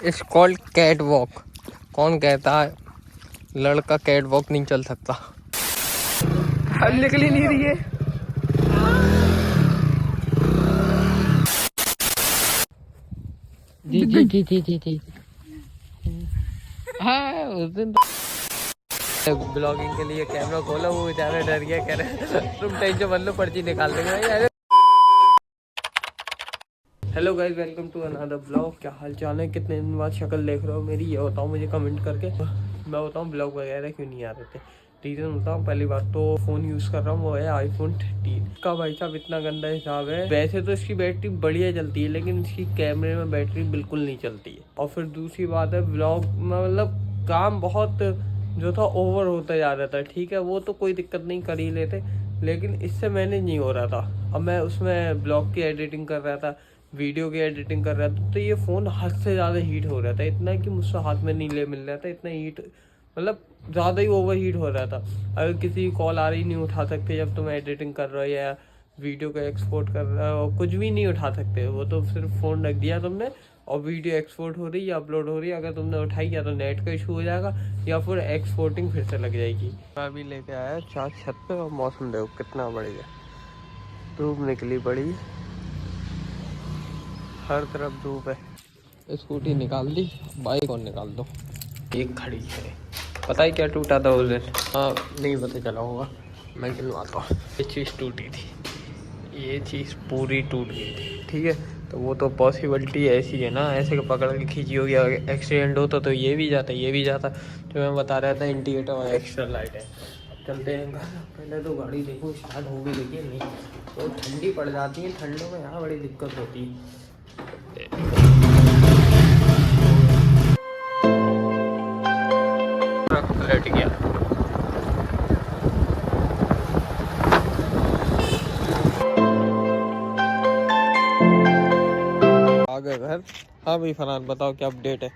It's called cat walk. कौन कहता है लड़का कैट वॉक नहीं चल सकता? अब निकल ही नहीं रही है। जी जी जी जी जी जी। हाँ उस दिन ब्लॉगिंग के लिए कैमरा खोला, वो बेचारा डर गया, कह रहे तुम टेंशन मत लो पर्ची निकाल देंगे। Hello guys, welcome to another blog. क्या हाल चाल है? कितने दिन बाद शक्ल देख रहे हो मेरी, ये बताओ मुझे कमेंट करके। मैं बताऊँ ब्लॉग वगैरह क्यों नहीं आ रहे थे। रीज़न बताऊँ, पहली बात तो फ़ोन यूज़ कर रहा हूँ, वो है आईफोन 13 का। भाई साहब इतना गंदा हिसाब है। वैसे तो इसकी बैटरी बढ़िया चलती है, लेकिन इसकी कैमरे में बैटरी बिल्कुल नहीं चलती है। और फिर दूसरी बात है, ब्लॉग मतलब काम बहुत जो था ओवर होता जा रहा था। ठीक है, वो तो कोई दिक्कत नहीं, कर ही लेते, लेकिन इससे मैनेज नहीं हो रहा था। अब मैं उसमें ब्लॉग की एडिटिंग कर रहा था, वीडियो की एडिटिंग कर रहा था, तो ये फ़ोन हद से ज़्यादा हीट हो रहा था। इतना कि मुझसे हाथ में नहीं ले मिल रहा था, इतना हीट मतलब ज़्यादा ही ओवर हीट हो रहा था। अगर किसी की कॉल आ रही नहीं उठा सकते जब तुम एडिटिंग कर रहे हो या वीडियो को एक्सपोर्ट कर रहे हो, कुछ भी नहीं उठा सकते। वो तो सिर्फ फ़ोन रख दिया तुमने और वीडियो एक्सपोर्ट हो रही है, अपलोड हो रही है, अगर तुमने उठाई या तो नेट का इशू हो जाएगा या फिर एक्सपोर्टिंग फिर से लग जाएगी। मैं अभी लेके आया चार छत पे और मौसम देखो कितना बढ़िया, धूप निकली बड़ी, हर तरफ धूप है। स्कूटी निकाल दी, बाइक और निकाल दो। एक खड़ी है। पता है क्या टूटा था उस दिन? हाँ नहीं पता चला होगा, मैं गिनवाता हूँ। ये चीज़ टूटी थी, ये चीज़ पूरी टूट गई थी। ठीक है, तो वो तो पॉसिबिलिटी ऐसी है ना, ऐसे पकड़ के खींची होगी, अगर एक्सीडेंट होता तो ये भी जाता, ये भी जाता। जो मैं बता रहा था इंडिकेटर और एक्स्ट्रा लाइट है। अब चलते हैं घर। पहले तो गाड़ी देखो स्टार्ट होगी, देखिए नहीं तो ठंडी पड़ जाती है। ठंडों में यहाँ बड़ी दिक्कत होती है। पलट गया। आ गए घर। हाँ भाई फरहान बताओ क्या अपडेट है?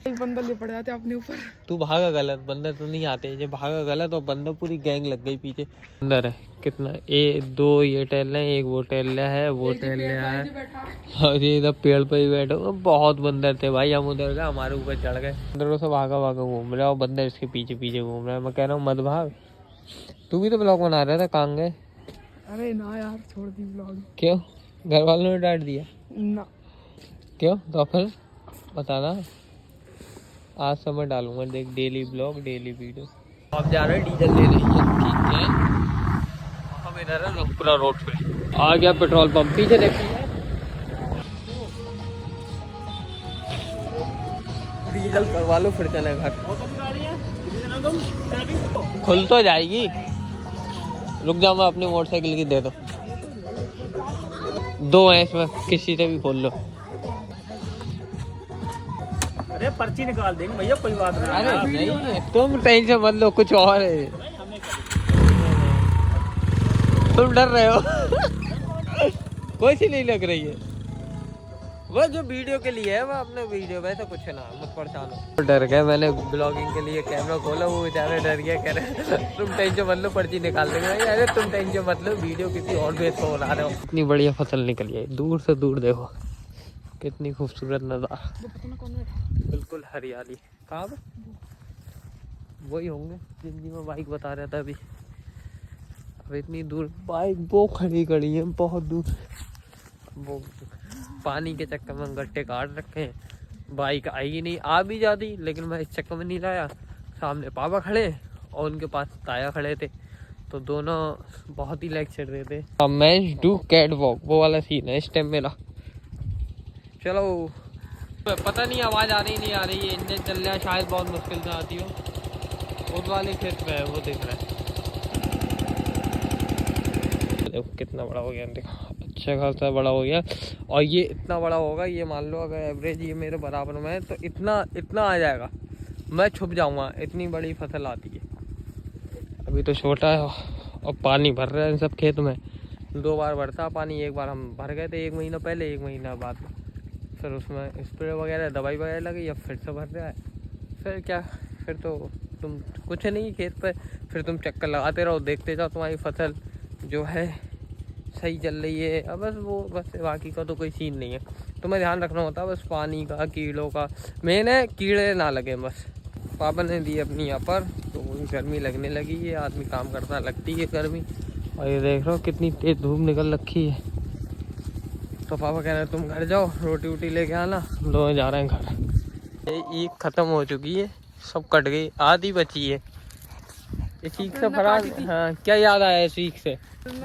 बंदर ले पड़ जाते अपने ऊपर। तू भागा गलत, बंदर तो नहीं आते। जो भागा गलत और बंदर पूरी गैंग लग गई पीछे। बंदर है कितना, ए दो ये टहल रहे हैं, एक वो टहल रहा है, वो टहल रहा है और ये इधर पेड़ पे ही बैठे। बहुत बंदर थे भाई, हम उधर गए हमारे ऊपर चढ़ गए। बंदरों से भागा भागा घूम रहा है और बंदर इसके पीछे पीछे घूम रहा है। मैं कह रहा हूँ मत भाग। तू भी तो ब्लॉग बना रहा था, कहाँ गए? अरे ना यार, छोड़ दी ब्लॉग। क्यों? घर वालों ने डांट दिया? ना। क्यों? तो फिर बताना, आज समय डालूंगा देख, डेली ब्लॉग डेली वीडियो। आप जा रहे हैं डीजल ले रही है, ठीक है। हम इधर है रंगपुरा रोड पे। आ गया पेट्रोल पंप, पीछे देखिए डीजल करवा लो फिर चले घर। खुल तो जाएगी, रुक जाओ, मैं अपनी मोटरसाइकिल की दे दो। दो हैं इसमें, किसी से भी खोल लो। अरे पर्ची निकाल देंगे भैया, कोई बात नहीं। अरे नहीं तुम टेंशन मत लो, कुछ और है। तुम डर रहे हो कोई सी नहीं लग रही है, वो जो वीडियो के लिए है, वो अपने वीडियो वैसे कुछ ना, मत परेशान हो। डर गया, मैंने ब्लॉगिंग के लिए कैमरा खोला, वो बेचारा डर गया, कह रहे तुम टेंशन मत लो पर्ची निकाल देंगे। अरे तुम टेंशन मत लो, वीडियो किसी और बेस को बना रहे हो। इतनी बढ़िया फसल निकली है, दूर से दूर देखो कितनी खूबसूरत नज़ारा, बिल्कुल हरियाली। कहाँ पे? वही होंगे जिंदगी में बाइक बता रहा था अभी। अब इतनी दूर बाइक वो खड़ी खड़ी है बहुत दूर। वो पानी के चक्कर में गट्टे काट रखे हैं, बाइक आई नहीं, आ भी जाती, लेकिन मैं इस चक्कर में नहीं लाया। सामने पापा खड़े और उनके पास ताया खड़े थे, तो दोनों बहुत ही लेक्चर देते। अब मैं डू कैट वॉक, वो वाला सीन है इस टाइम मेरा। चलो पता नहीं आवाज़ आ रही नहीं आ रही है, इंजन चल रहा है, शायद बहुत मुश्किल से आती हो। उस वाले खेत में है, वो दिख रहा है। देखो कितना बड़ा हो गया, देखो अच्छा खासा बड़ा हो गया। और ये इतना बड़ा होगा, ये मान लो अगर एवरेज ये मेरे बराबर में है तो इतना इतना आ जाएगा, मैं छुप जाऊंगा, इतनी बड़ी फसल आती है। अभी तो छोटा है और पानी भर रहा है इन सब खेत में। 2 बार भरता पानी, एक बार हम भर गए थे 1 महीना पहले, 1 महीना बाद फिर उसमें स्प्रे वगैरह दवाई वगैरह लगी, अब फिर से भर रहा है। फिर क्या, फिर तो तुम कुछ नहीं खेत पे, फिर तुम चक्कर लगाते रहो, देखते जाओ, तुम्हारी फसल जो है सही चल रही है। अब बस वो बस बाकी का तो कोई सीन नहीं है। तुम्हें ध्यान रखना होता है बस पानी का, कीड़ों का। मेन है कीड़े ना लगे बस। पापा ने दी अपनी यहाँ पर, तो गर्मी लगने लगी है, आदमी काम करता लगती है गर्मी। और ये देख रहे हो कितनी तेज धूप निकल रखी है। तो पापा कह रहे तुम घर जाओ, रोटी वोटी लेके आना, हम दोनों जा रहे हैं घर। ये ईख खत्म हो चुकी है, सब कट गई, आधी बची है। इस ईख से फरार, हाँ क्या याद आया इस ईख से,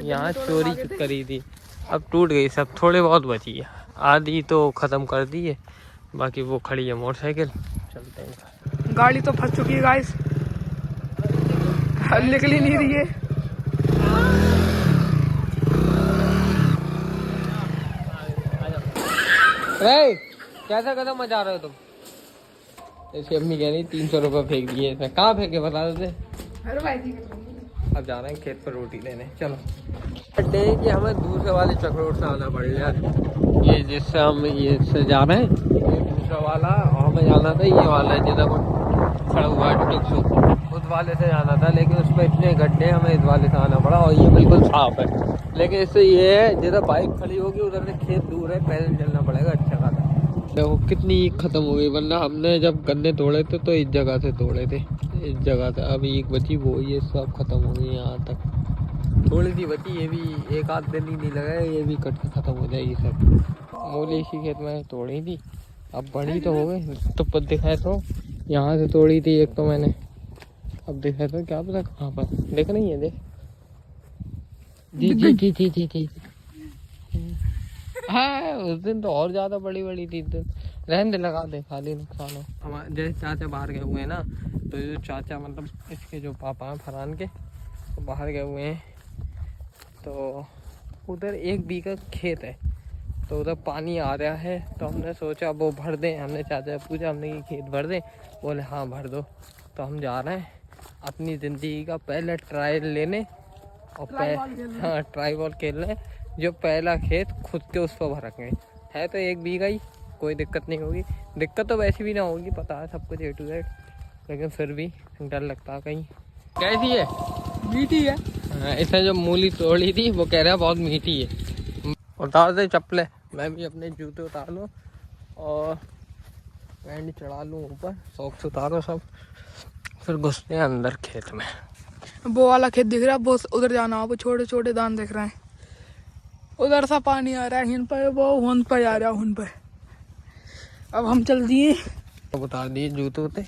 यहाँ चोरी करी थी, अब टूट गई सब, थोड़े बहुत बची है, आधी तो खत्म कर दी है, बाकी वो खड़ी है मोटरसाइकिल। चलते हैं। गाड़ी तो फंस चुकी है गाइस, निकल ही नहीं रही है। कैसा कदम मचा रहे हो तुम? ऐसी अम्मी कह रही 300 रुपये फेंक दिए इसमें, कहाँ फेंके बता देते। अब जा रहे हैं खेत पर रोटी लेने, चलो। अड्डे कि हमें दूसरे वाले चक रोड से आना पड़ गया, ये जिससे हम ये से जा रहे हैं, ये दूसरा वाला, और हमें जाना था ये वाला जिधर खड़ा हुआ है उस वाले से जाना था, लेकिन उसमें इतने गड्ढे, हमें इस वाले से आना पड़ा। और ये बिल्कुल साफ है, लेकिन इससे ये है जिधर बाइक खड़ी होगी उधर से खेत दूर है, पैदल चलना पड़ेगा। अच्छा खासा देखो कितनी ईख खत्म हो गई, वरना हमने जब गन्ने तोड़े थे तो इस जगह से तोड़े थे, इस जगह से। अब ईख बची वो, ये सब खत्म हो गई यहाँ तक, थोड़ी सी बची, ये भी एक आध दिन ही नहीं लगा, ये भी कट के खत्म हो जाएगी सब। मूली इसी खेत में तोड़ी थी, अब बड़ी तो हो गई, तो पद दिखाए तो यहाँ से तोड़ी थी एक तो मैंने, अब दिखाए तो क्या पता कहाँ पर, देख नहीं है, देख जी जी जी जी जी जी। हाँ उस दिन तो और ज्यादा बड़ी बड़ी थी, रहने दे, लगा दे, खाली नुकसान हो। हमारे जैसे चाचा बाहर गए हुए हैं ना, तो ये चाचा मतलब इसके जो पापा हैं फरहान के, तो बाहर गए हुए हैं, तो उधर 1 बीघा खेत है, तो उधर पानी आ रहा है, तो हमने सोचा वो भर दें। हमने चाचा से पूछा, हमने कि खेत भर दें, बोले हाँ भर दो। तो हम जा रहे हैं अपनी ज़िंदगी का पहला ट्रायल लेने, और हाँ ट्राई बॉल खेलने, जो पहला खेत खुद के उस पर भरेंगे। है तो 1 बीघा ही, कोई दिक्कत नहीं होगी, दिक्कत तो वैसे भी ना होगी, पता है सब कुछ A to Z, लेकिन फिर भी डर लगता है कहीं। कैसी है? मीठी है। हाँ, इसने जो मूली तोड़ी थी वो कह रहा है बहुत मीठी है। उतार दे चप्पलें, मैं भी अपने जूते उतार लूँ और बैंड चढ़ा लूँ ऊपर, सॉक्स उतारो सब, फिर घुसते हैं अंदर खेत में। वो वाला खेत दिख रहा है, वो उधर जाना, वो छोटे छोटे दान दिख रहे हैं, उधर सा पानी आ रहा है, हिन पर वो हुन पर आ रहा है, हुन पर। अब हम चल दिए, उतार दिए जूते उते।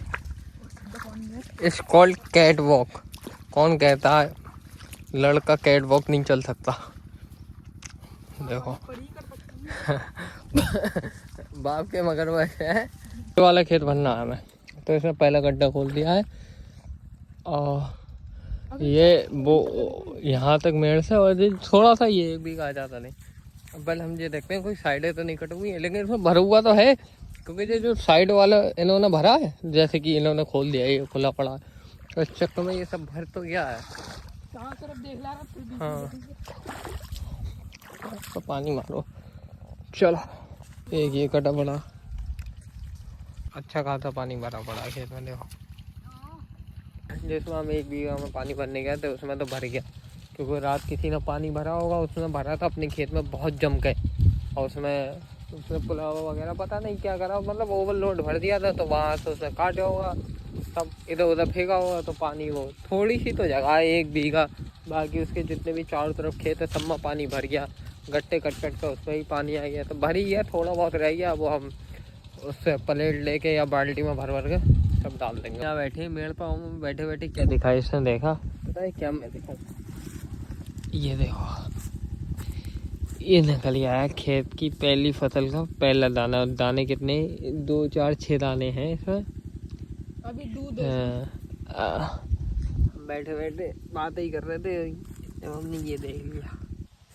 It's called cat walk. कौन कहता है लड़का कैट वॉक नहीं चल सकता? देखो बाप के मगरमच्छ है। ये वाला खेत भरना है हमें, तो इसमें पहला गड्ढा खोल दिया है, और ये वो यहाँ तक मेड़ से, और थोड़ा सा ये 1 बीघा आ जाता नहीं। अब पहले हम ये देखते हैं कोई साइडें तो नहीं कट हुई है, लेकिन इसमें भरा हुआ तो है, क्योंकि ये जो साइड वाला इन्होंने भरा है, जैसे कि इन्होंने खोल दिया, ये खुला पड़ा है, तो इस चक्कर में ये सब भर तो गया है। हाँ तो पानी मारो, चलो। एक ये कटा पड़ा, अच्छा खासा पानी भरा पड़ा खेत में। देखो जिसमें हम 1 बीघा में पानी भरने गए थे उसमें तो भर गया, क्योंकि रात किसी ने पानी भरा होगा, उसमें भरा था अपने खेत में बहुत जम गए, और उसमें पुलाव वगैरह पता नहीं क्या करा, मतलब ओवरलोड भर दिया था, तो वहाँ से उसने काटा होगा, तब इधर उधर फेंका होगा, तो पानी वो थोड़ी सी तो जगह है 1 बीघा, बाकी उसके जितने भी चारों तरफ खेत है सब में पानी भर गया, गट्टे कट कट कर उसमें ही पानी आ गया, तो भर ही गया, थोड़ा बहुत रह गया, वो हम उससे प्लेट लेके या बाल्टी में भर भर के सब डाल देंगे। यहाँ बैठे मेड़ पर, हम बैठे बैठे क्या दिखा इसने, देखा पता है क्या? मैं दिखाऊँ, ये देखो, ये निकल गया है खेत की पहली फसल का पहला दाना। दाने कितने? 2 4 6 दाने हैं इसमें। अभी दूध बैठे बैठे बातें ही कर रहे थे, हमने ये देख लिया।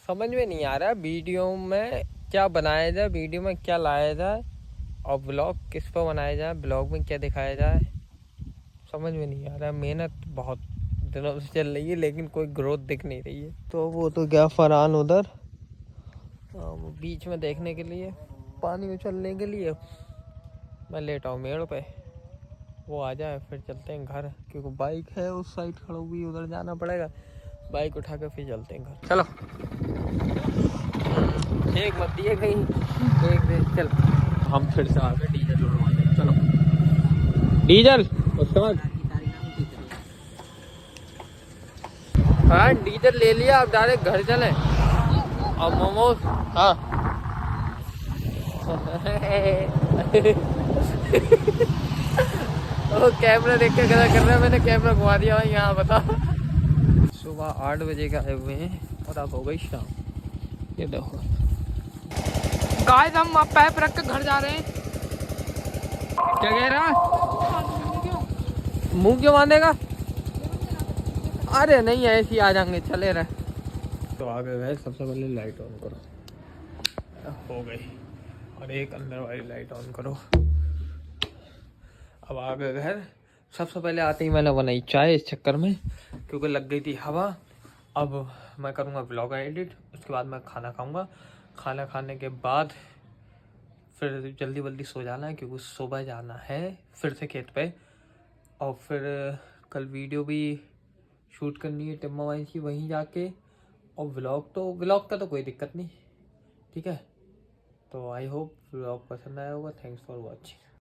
समझ में नहीं आ रहा वीडियो में क्या बनाया जाए, वीडियो में क्या लाया जाए, और ब्लॉग किस पर बनाया जाए, ब्लॉग में क्या दिखाया जाए, समझ में नहीं आ रहा। मेहनत बहुत दिनों से चल रही है, लेकिन कोई ग्रोथ दिख नहीं रही है। तो वो तो क्या फरहान उधर वो बीच में देखने के लिए, पानी उछलने के लिए, मैं लेटा हूँ मेड़ पे, वो आ जाए फिर चलते हैं घर, क्योंकि बाइक है उस साइड खड़ी हुई, उधर जाना पड़ेगा, बाइक उठा कर फिर चलते हैं घर। चलो। एक मत दिए कहीं, एक दे चल। हम फिर से आ गए डीजल डलवाने, चलो डीजल उस्ताद। हाँ डीजल ले लिया, अब डायरेक्ट घर चले। अब मोमोज, हाँ वो कैमरा देख के गला कर रहा है, मैंने कैमरा घुमा दिया भाई यहाँ बता। सुबह 8 बजे के आए हुए हैं और अब हो गई शाम। ये देखो गाइस हम अब पैप रख के घर जा रहे हैं। क्या कह रहा, मुंह क्यों बांधेगा? अरे नहीं ऐसे ही आ जाएंगे, चले रहे। तो आगे गए, सबसे पहले लाइट ऑन करो, हो गई। और एक अंदर वाली लाइट ऑन करो। अब आगे घर, सबसे पहले आते ही मैंने बनाई चाय इस चक्कर में, क्योंकि लग गई थी हवा। अब मैं करूँगा व्लॉग एडिट, उसके बाद मैं खाना खाऊंगा। खाना खाने के बाद फिर जल्दी जल्दी सो जाना है, क्योंकि सुबह जाना है फिर से खेत पे। और फिर कल वीडियो भी शूट करनी है टिम्मा वाइन की वहीं जाके। और व्लॉग का तो कोई दिक्कत नहीं, ठीक है। तो आई होप व्लॉग पसंद आया होगा। Thanks for watching.